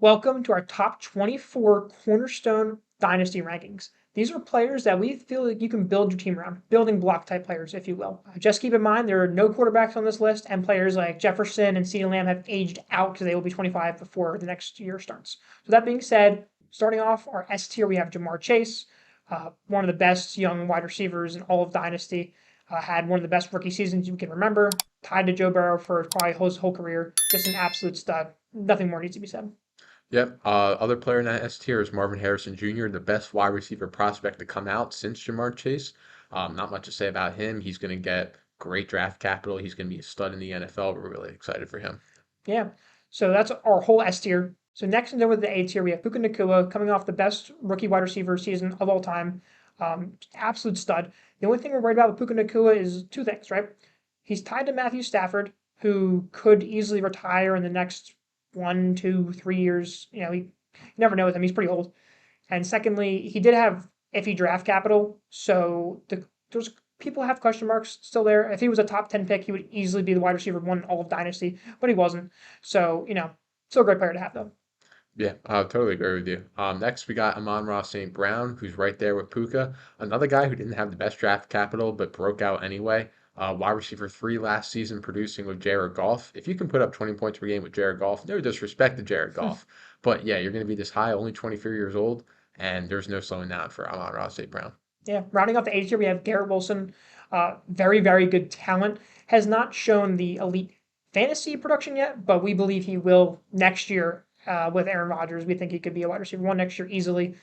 Welcome to our top 24 Cornerstone Dynasty rankings. These are players that we feel like you can build your team around, building block type players, if you will. Just keep in mind there are no quarterbacks on this list, and players like Jefferson and CeeDee Lamb have aged out because they will be 25 before the next year starts. So, that being said, starting off our S tier, we have Jamar Chase, one of the best young wide receivers in all of Dynasty. Had one of the best rookie seasons you can remember, tied to Joe Burrow for probably his whole career. Just an absolute stud. Nothing more needs to be said. Yep. Other player in that S tier is Marvin Harrison Jr., the best wide receiver prospect to come out since Jamar Chase. Not much to say about him. He's going to get great draft capital. He's going to be a stud in the NFL. We're really excited for him. Yeah. So that's our whole S tier. So next and then with the A tier, we have Puka Nakua coming off the best rookie wide receiver season of all time. Absolute stud. The only thing we're worried about with Puka Nakua is two things, right? He's tied to Matthew Stafford, who could easily retire in the next 1, 2, 3 years. You never know with him. He's pretty old. And secondly, he did have iffy draft capital, so there's people have question marks still there. If he was a top 10 pick, he would easily be the wide receiver one in all of Dynasty, but he wasn't. So, still a great player to have though. Yeah, I totally agree with you. Next, we got Amon-Ra St. Brown, who's right there with Puka. Another guy who didn't have the best draft capital, but broke out anyway. Wide receiver three last season, producing with Jared Goff. If you can put up 20 points per game with Jared Goff, no disrespect to Jared Goff. But yeah, you're going to be this high, only 24 years old, and there's no slowing down for Amon-Ra St. Brown. Yeah, rounding off the age here, we have Garrett Wilson. Very, very good talent. Has not shown the elite fantasy production yet, but we believe he will next year with Aaron Rodgers. We think he could be a wide receiver one next year easily.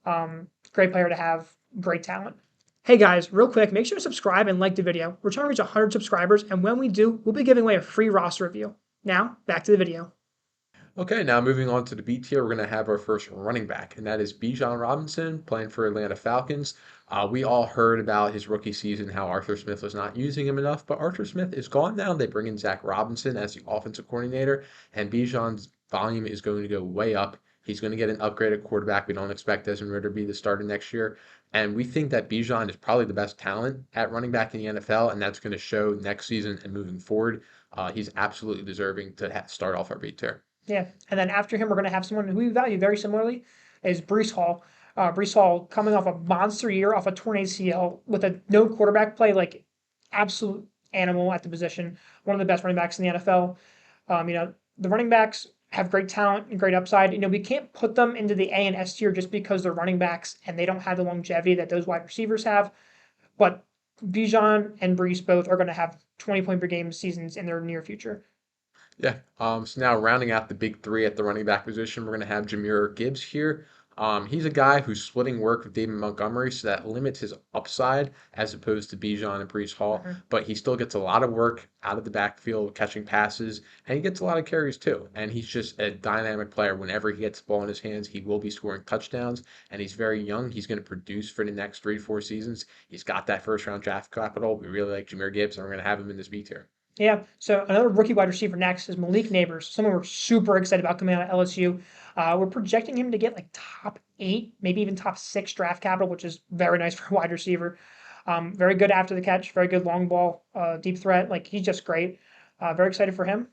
Great player to have, great talent. Hey guys, real quick, make sure to subscribe and like the video. We're trying to reach 100 subscribers, and when we do, we'll be giving away a free roster review. Now, back to the video. Okay, now moving on to the B tier, we're going to have our first running back, and that is Bijan Robinson playing for Atlanta Falcons. We all heard about his rookie season, how Arthur Smith was not using him enough, but Arthur Smith is gone now. They bring in Zach Robinson as the offensive coordinator, and Bijan's volume is going to go way up. He's going to get an upgraded quarterback. We don't expect Desmond Ridder to be the starter next year. And we think that Bijan is probably the best talent at running back in the NFL, and that's going to show next season and moving forward. He's absolutely deserving to start off our B tier. Yeah, and then after him, we're going to have someone who we value very similarly, is Brees Hall. Brees Hall coming off a monster year, off a torn ACL with a no quarterback play, like absolute animal at the position. One of the best running backs in the NFL. The running backs have great talent and great upside. We can't put them into the A and S tier just because they're running backs and they don't have the longevity that those wide receivers have. But Bijan and Brees both are going to have 20 point per game seasons in their near future. Yeah. So now rounding out the big three at the running back position, we're going to have Jameer Gibbs here. He's a guy who's splitting work with David Montgomery, so that limits his upside as opposed to Bijan and Brees Hall. Mhm. But he still gets a lot of work out of the backfield, catching passes, and he gets a lot of carries too. And he's just a dynamic player. Whenever he gets the ball in his hands, he will be scoring touchdowns. And he's very young. He's going to produce for the next 3 to 4 seasons. He's got that first round draft capital. We really like Jameer Gibbs, and we're going to have him in this B tier. Yeah. So another rookie wide receiver next is Malik Neighbors, someone we're super excited about coming out of LSU. We're projecting him to get like top eight, maybe even top six draft capital, which is very nice for a wide receiver. Very good after the catch, very good long ball, deep threat. Like he's just great. Very excited for him.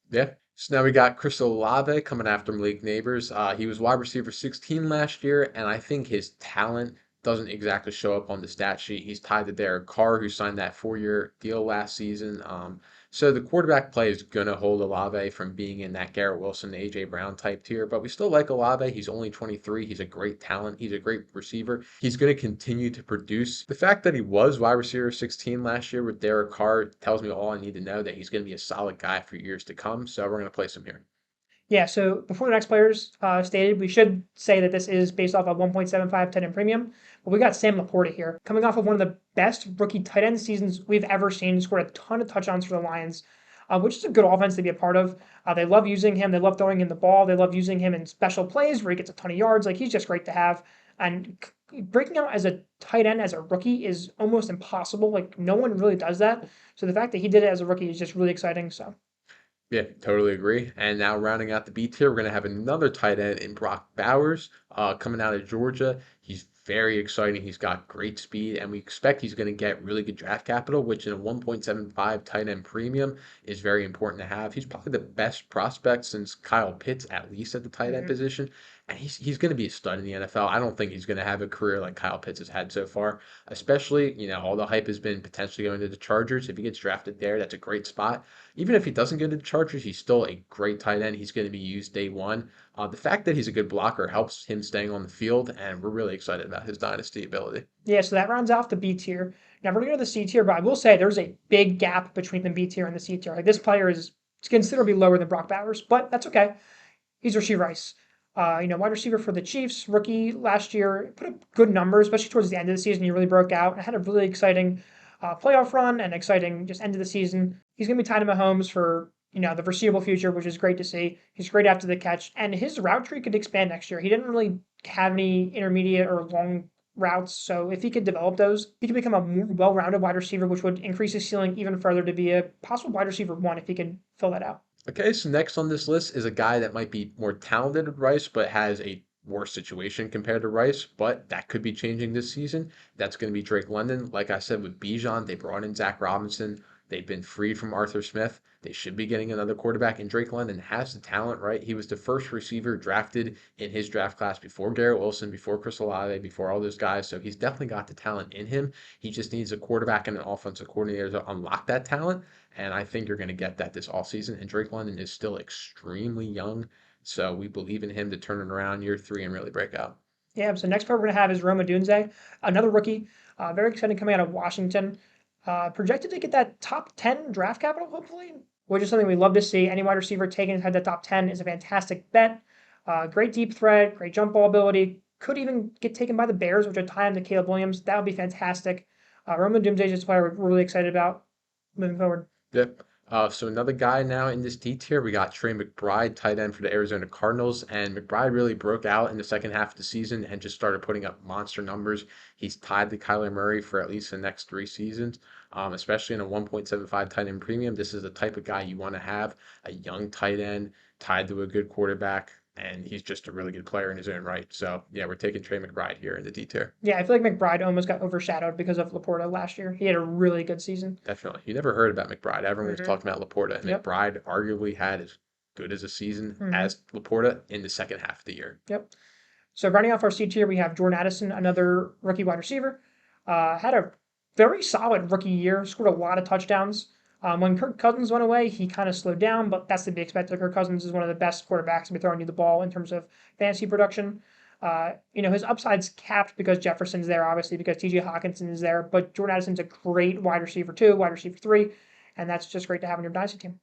Yeah. So now we got Chris Olave coming after Malik Neighbors. He was wide receiver 16 last year, and I think his talent doesn't exactly show up on the stat sheet. He's tied to Derek Carr, who signed that 4-year deal last season. So the quarterback play is going to hold Olave from being in that Garrett Wilson, A.J. Brown type tier, but we still like Olave. He's only 23. He's a great talent. He's a great receiver. He's going to continue to produce. The fact that he was wide receiver 16 last year with Derek Carr tells me all I need to know that he's going to be a solid guy for years to come. So we're going to place him here. Yeah, so before the next players stated, we should say that this is based off of 1.75 tight end premium. But we got Sam Laporta here, coming off of one of the best rookie tight end seasons we've ever seen. Scored a ton of touchdowns for the Lions, which is a good offense to be a part of. They love using him. They love throwing him the ball. They love using him in special plays where he gets a ton of yards. Like he's just great to have. And breaking out as a tight end as a rookie is almost impossible. Like no one really does that. So the fact that he did it as a rookie is just really exciting. So. Yeah, totally agree. And now rounding out the B tier, we're going to have another tight end in Brock Bowers coming out of Georgia. He's very exciting. He's got great speed, and we expect he's going to get really good draft capital, which in a 1.75 tight end premium is very important to have. He's probably the best prospect since Kyle Pitts, at least at the tight end Mhm. position. And he's going to be a stud in the NFL. I don't think he's going to have a career like Kyle Pitts has had so far, especially, all the hype has been potentially going to the Chargers. If he gets drafted there, that's a great spot. Even if he doesn't go to the Chargers, he's still a great tight end. He's going to be used day one. The fact that he's a good blocker helps him staying on the field, and we're really excited about his dynasty ability. Yeah, so that rounds off the B tier. Now we're gonna go to the C tier, but I will say there's a big gap between the B tier and the C tier. Like this player is considerably lower than Brock Bowers, but that's okay. He's Rasheed Rice. Wide receiver for the Chiefs, rookie last year, put up good numbers, especially towards the end of the season. He really broke out and had a really exciting playoff run and exciting just end of the season. He's going to be tied to Mahomes for the foreseeable future, which is great to see. He's great after the catch, and his route tree could expand next year. He didn't really have any intermediate or long routes, so if he could develop those, he could become a more well-rounded wide receiver, which would increase his ceiling even further to be a possible wide receiver one if he can fill that out. Okay, so next on this list is a guy that might be more talented than Rice, but has a worse situation compared to Rice, but that could be changing this season. That's going to be Drake London. Like I said with Bijan, they brought in Zach Robinson. They've been freed from Arthur Smith. They should be getting another quarterback, and Drake London has the talent, right? He was the first receiver drafted in his draft class before Garrett Wilson, before Chris Olave, before all those guys. So he's definitely got the talent in him. He just needs a quarterback and an offensive coordinator to unlock that talent. And I think you're going to get that this offseason. And Drake London is still extremely young. So we believe in him to turn it around year three and really break out. Yeah, so next part we're going to have is Roma Dunze, another rookie. Very exciting coming out of Washington. Projected to get that top 10 draft capital, hopefully, which is something we love to see. Any wide receiver taken inside the top 10 is a fantastic bet. Great deep threat, great jump ball ability. Could even get taken by the Bears, which would tie him to Caleb Williams. That would be fantastic. Roma Dunze is a player we're really excited about moving forward. Yep. So another guy now in this D tier, we got Trey McBride, tight end for the Arizona Cardinals, and McBride really broke out in the second half of the season and just started putting up monster numbers. He's tied to Kyler Murray for at least the next 3 seasons, especially in a 1.75 tight end premium. This is the type of guy you want to have, a young tight end tied to a good quarterback, and he's just a really good player in his own right. So yeah, we're taking Trey McBride here in the D tier. Yeah, I feel like McBride almost got overshadowed because of Laporta last year. He had a really good season. Definitely. You never heard about McBride. Everyone was Hmm. talking about Laporta, and Yep. McBride arguably had as good as a season Hmm. as Laporta in the second half of the year. Yep. So rounding off our C tier, we have Jordan Addison, another rookie wide receiver. Had a very solid rookie year, scored a lot of touchdowns. When Kirk Cousins went away, he kind of slowed down, but that's to be expected. Kirk Cousins is one of the best quarterbacks to be throwing you the ball in terms of fantasy production. His upside's capped because Jefferson's there, obviously, because TJ Hawkinson is there, but Jordan Addison's a great wide receiver two, wide receiver three, and that's just great to have on your dynasty team.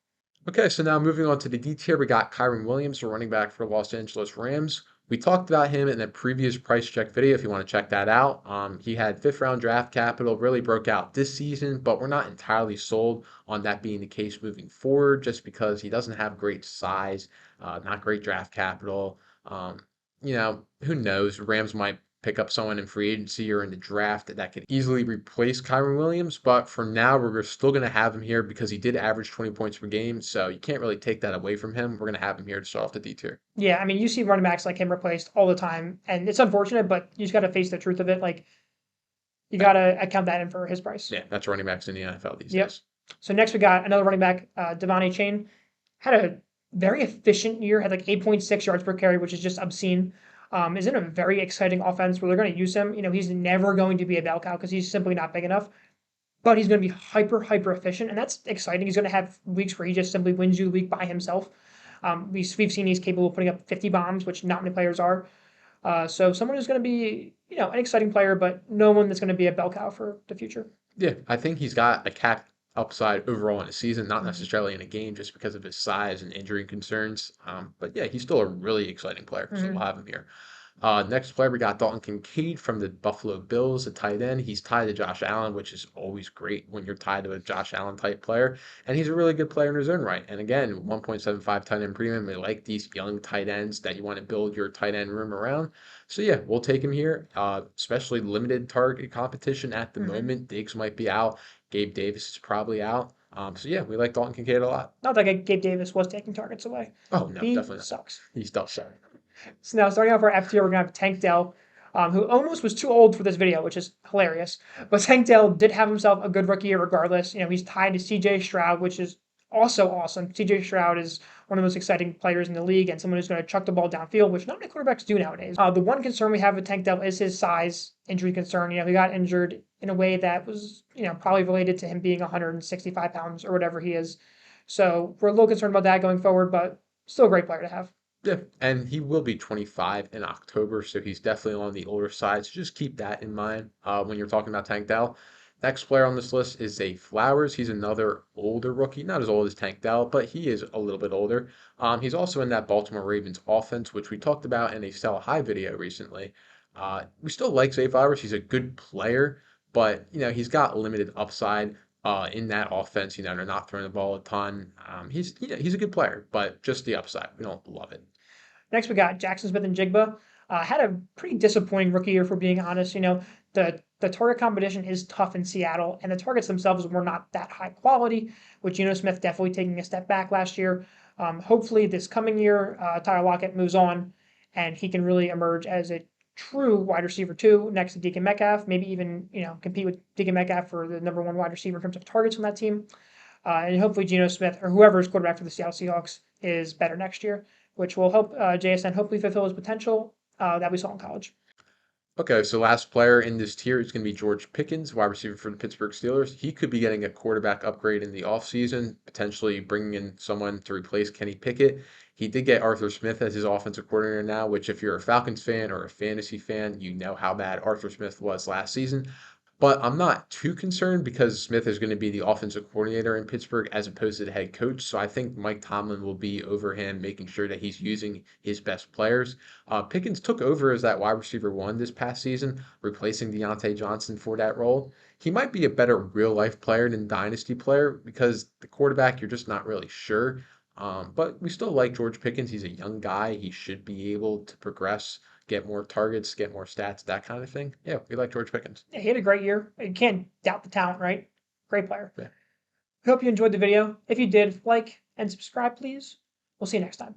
Okay, so now moving on to the D tier, we got Kyron Williams, a running back for the Los Angeles Rams. We talked about him in a previous price check video if you want to check that out. He had fifth round draft capital, really broke out this season, but we're not entirely sold on that being the case moving forward just because he doesn't have great size, not great draft capital. Who knows? Rams might pick up someone in free agency or in the draft that could easily replace Kyron Williams. But for now, we're still going to have him here because he did average 20 points per game. So you can't really take that away from him. We're going to have him here to start off the D tier. Yeah, I mean, you see running backs like him replaced all the time, and it's unfortunate, but you just got to face the truth of it. Like, you got to account that in for his price. Yeah, that's running backs in the NFL these Yep. days. So next we got another running back, Devontae Chain. Had a very efficient year, had like 8.6 yards per carry, which is just obscene. Is in a very exciting offense where they're going to use him. He's never going to be a bell cow because he's simply not big enough. But he's going to be hyper efficient, and that's exciting. He's going to have weeks where he just simply wins you the week by himself. We've seen he's capable of putting up 50 bombs, which not many players are. So someone who's going to be, an exciting player, but no one that's going to be a bell cow for the future. Yeah, I think he's got a cap upside overall in a season, not Mhm. necessarily in a game just because of his size and injury concerns. But yeah, he's still a really exciting player, so we'll Mhm. have him here. Next player, we got Dalton Kincaid from the Buffalo Bills, a tight end. He's tied to Josh Allen, which is always great when you're tied to a Josh Allen type player. And he's a really good player in his own right. And again, 1.75 tight end premium. We like these young tight ends that you want to build your tight end room around. So yeah, we'll take him here, especially limited target competition at the Mhm. moment. Diggs might be out. Gabe Davis is probably out. So yeah, we like Dalton Kincaid a lot. Not that Gabe Davis was taking targets away. Oh no, He definitely not. sucks. He's still shy. So now starting off our F tier, we're gonna have Tank Dell. who almost was too old for this video, which is hilarious. But Tank Dell did have himself a good rookie year regardless. He's tied to CJ Stroud, which is also awesome. CJ Stroud is one of the most exciting players in the league and someone who's going to chuck the ball downfield, which not many quarterbacks do nowadays. The one concern we have with Tank Dell is his size injury concern. He got injured in a way that was, probably related to him being 165 pounds or whatever he is. So we're a little concerned about that going forward, but still a great player to have. Yeah, and he will be 25 in October, so he's definitely on the older side. So just keep that in mind when you're talking about Tank Dell. Next player on this list is Zay Flowers. He's another older rookie, not as old as Tank Dell, but he is a little bit older. He's also in that Baltimore Ravens offense, which we talked about in a Sell High video recently. We still like Zay Flowers. He's a good player, but he's got limited upside in that offense. They're not throwing the ball a ton. He's a good player, but just the upside. We don't love it. Next, we got Jackson Smith and Jigba. Had a pretty disappointing rookie year, for being honest. The target competition is tough in Seattle, and the targets themselves were not that high quality, with Geno Smith definitely taking a step back last year. Hopefully, this coming year, Tyler Lockett moves on, and he can really emerge as a true wide receiver two next to Deacon Metcalf. Maybe even compete with Deacon Metcalf for the number one wide receiver in terms of targets on that team. And hopefully Geno Smith or whoever is quarterback for the Seattle Seahawks is better next year, which will help JSN hopefully fulfill his potential that we saw in college. Okay, so last player in this tier is going to be George Pickens, wide receiver for the Pittsburgh Steelers. He could be getting a quarterback upgrade in the offseason, potentially bringing in someone to replace Kenny Pickett. He did get Arthur Smith as his offensive coordinator now, which if you're a Falcons fan or a fantasy fan, you know how bad Arthur Smith was last season. But I'm not too concerned because Smith is going to be the offensive coordinator in Pittsburgh as opposed to the head coach. So I think Mike Tomlin will be over him, making sure that he's using his best players. Pickens took over as that wide receiver one this past season, replacing Deontay Johnson for that role. He might be a better real life player than dynasty player because the quarterback, you're just not really sure. But we still like George Pickens. He's a young guy. He should be able to progress, get more targets, get more stats, that kind of thing. Yeah, we like George Pickens. Yeah, he had a great year. You can't doubt the talent, right? Great player. Yeah. I hope you enjoyed the video. If you did, like and subscribe, please. We'll see you next time.